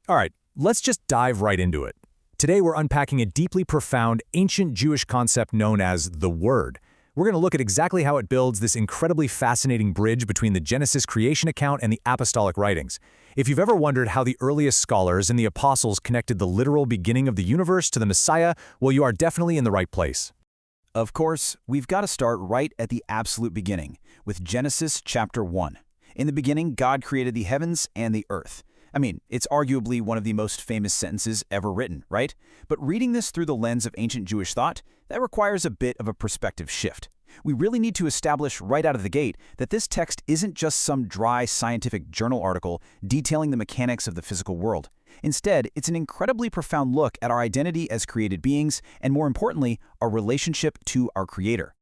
All right, let's just dive right into it. Today we're unpacking a deeply profound ancient Jewish concept known as the Word. We're going to look at exactly how it builds this incredibly fascinating bridge between the Genesis creation account and the apostolic writings. If you've ever wondered how the earliest scholars and the apostles connected the literal beginning of the universe to the Messiah, well, you are definitely in the right place. Of course, we've got to start right at the absolute beginning, with Genesis chapter 1. In the beginning, God created the heavens and the earth. I mean, it's arguably one of the most famous sentences ever written, right? But reading this through the lens of ancient Jewish thought, that requires a bit of a perspective shift. We really need to establish right out of the gate that this text isn't just some dry scientific journal article detailing the mechanics of the physical world. Instead, it's an incredibly profound look at our identity as created beings and, more importantly, our relationship to our Creator.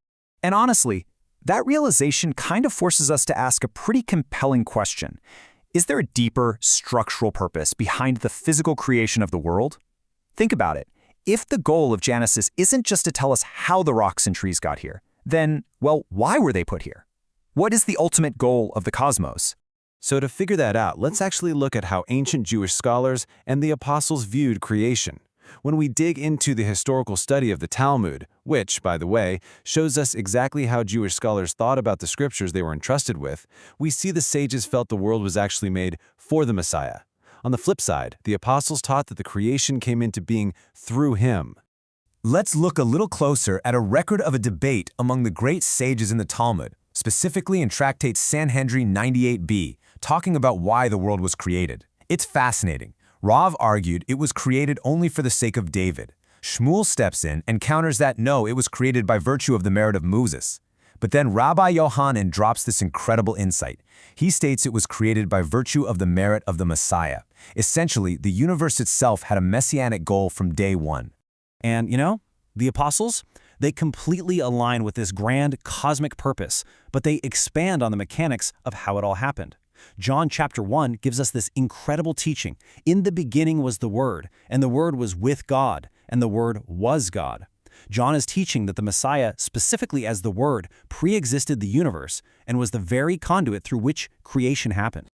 And honestly, that realization kind of forces us to ask a pretty compelling question. Is there a deeper structural purpose behind the physical creation of the world? Think about it. If the goal of Genesis isn't just to tell us how the rocks and trees got here, then, well, why were they put here? What is the ultimate goal of the cosmos? So to figure that out, let's actually look at how ancient Jewish scholars and the apostles viewed creation. When we dig into the historical study of the Talmud, which, by the way, shows us exactly how Jewish scholars thought about the scriptures they were entrusted with, we see the sages felt the world was actually made for the Messiah. On the flip side, the apostles taught that the creation came into being through him. Let's look a little closer at a record of a debate among the great sages in the Talmud, specifically in Tractate Sanhedrin 98b, talking about why the world was created. It's fascinating. Rav argued it was created only for the sake of David. Shmuel steps in and counters that no, it was created by virtue of the merit of Moses. But then Rabbi Yohanan drops this incredible insight. He states it was created by virtue of the merit of the Messiah. Essentially, the universe itself had a messianic goal from day one. And, the apostles, they completely align with this grand cosmic purpose, but they expand on the mechanics of how it all happened. John chapter 1 gives us this incredible teaching. In the beginning was the Word, and the Word was with God, and the Word was God. John is teaching that the Messiah, specifically as the Word, pre-existed the universe and was the very conduit through which creation happened.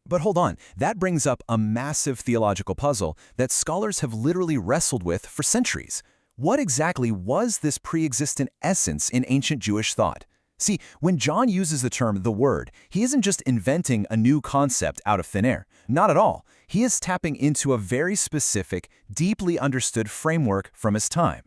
But hold on, that brings up a massive theological puzzle that scholars have literally wrestled with for centuries. What exactly was this pre-existent essence in ancient Jewish thought? See, when John uses the term the Word, he isn't just inventing a new concept out of thin air. Not at all. He is tapping into a very specific, deeply understood framework from his time.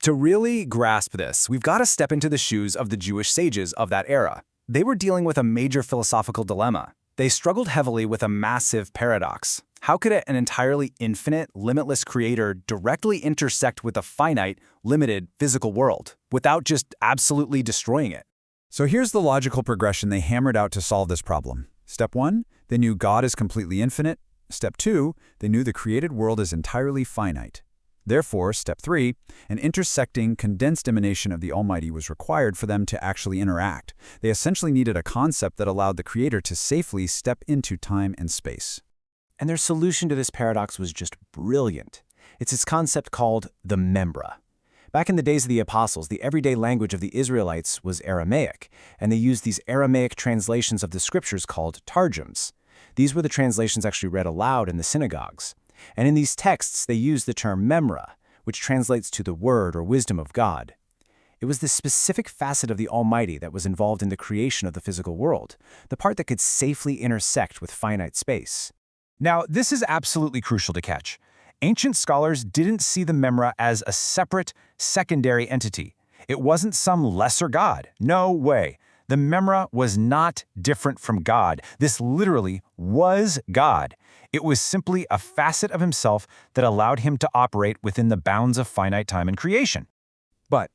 To really grasp this, we've got to step into the shoes of the Jewish sages of that era. They were dealing with a major philosophical dilemma. They struggled heavily with a massive paradox. How could an entirely infinite, limitless creator directly intersect with a finite, limited physical world without just absolutely destroying it? So here's the logical progression they hammered out to solve this problem. Step 1, they knew God is completely infinite. Step 2, they knew the created world is entirely finite. Therefore, step 3, an intersecting, condensed emanation of the Almighty was required for them to actually interact. They essentially needed a concept that allowed the Creator to safely step into time and space. And their solution to this paradox was just brilliant. It's this concept called the Memra. Back in the days of the apostles, the everyday language of the Israelites was Aramaic, and they used these Aramaic translations of the scriptures called targums. These were the translations actually read aloud in the synagogues. And in these texts, they used the term Memra, which translates to the word or wisdom of God. It was this specific facet of the Almighty that was involved in the creation of the physical world, the part that could safely intersect with finite space. Now, this is absolutely crucial to catch. Ancient scholars didn't see the Memra as a separate, secondary entity. It wasn't some lesser god. No way. The Memra was not different from God. This literally was God. It was simply a facet of himself that allowed him to operate within the bounds of finite time and creation. But,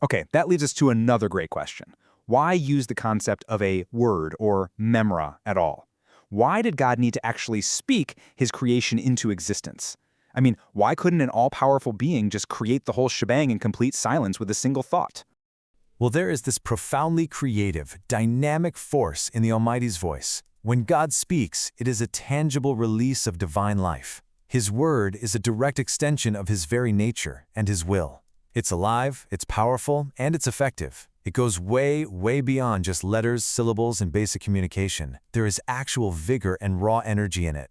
okay, that leads us to another great question. Why use the concept of a word or Memra at all? Why did God need to actually speak his creation into existence? I mean, why couldn't an all-powerful being just create the whole shebang in complete silence with a single thought? Well, there is this profoundly creative, dynamic force in the Almighty's voice. When God speaks, it is a tangible release of divine life. His word is a direct extension of his very nature and his will. It's alive, it's powerful, and it's effective. It goes way, way beyond just letters, syllables, and basic communication. There is actual vigor and raw energy in it.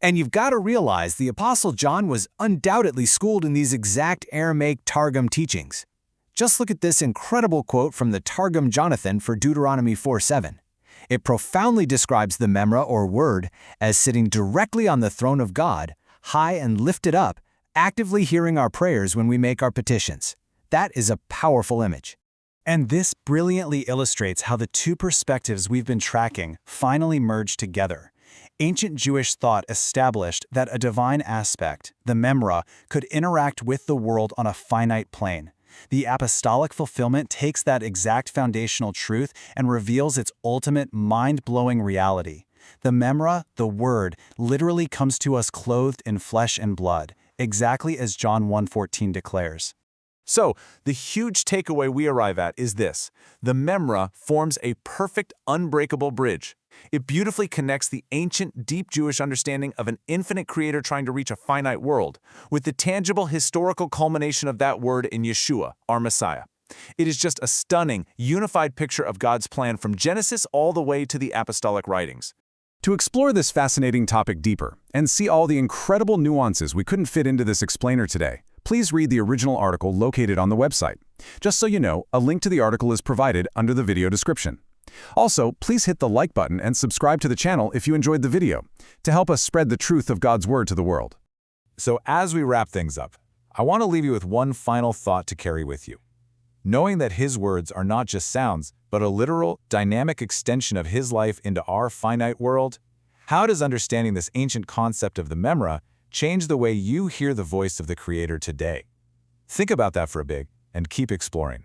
And you've got to realize the Apostle John was undoubtedly schooled in these exact Aramaic Targum teachings. Just look at this incredible quote from the Targum Jonathan for Deuteronomy 4:7. It profoundly describes the Memra or Word as sitting directly on the throne of God, high and lifted up, actively hearing our prayers when we make our petitions. That is a powerful image. And this brilliantly illustrates how the two perspectives we've been tracking finally merge together. Ancient Jewish thought established that a divine aspect, the Memra, could interact with the world on a finite plane. The apostolic fulfillment takes that exact foundational truth and reveals its ultimate mind-blowing reality. The Memra, the Word, literally comes to us clothed in flesh and blood, exactly as John 1:14 declares. So, the huge takeaway we arrive at is this. The Memra forms a perfect, unbreakable bridge. It beautifully connects the ancient, deep Jewish understanding of an infinite creator trying to reach a finite world with the tangible historical culmination of that word in Yeshua, our Messiah. It is just a stunning, unified picture of God's plan from Genesis all the way to the apostolic writings. To explore this fascinating topic deeper and see all the incredible nuances we couldn't fit into this explainer today, please read the original article located on the website. Just so you know, a link to the article is provided under the video description. Also, please hit the like button and subscribe to the channel if you enjoyed the video, to help us spread the truth of God's Word to the world. So as we wrap things up, I want to leave you with one final thought to carry with you. Knowing that His words are not just sounds, but a literal, dynamic extension of His life into our finite world, how does understanding this ancient concept of the Memra change the way you hear the voice of the Creator today? Think about that for a bit and keep exploring.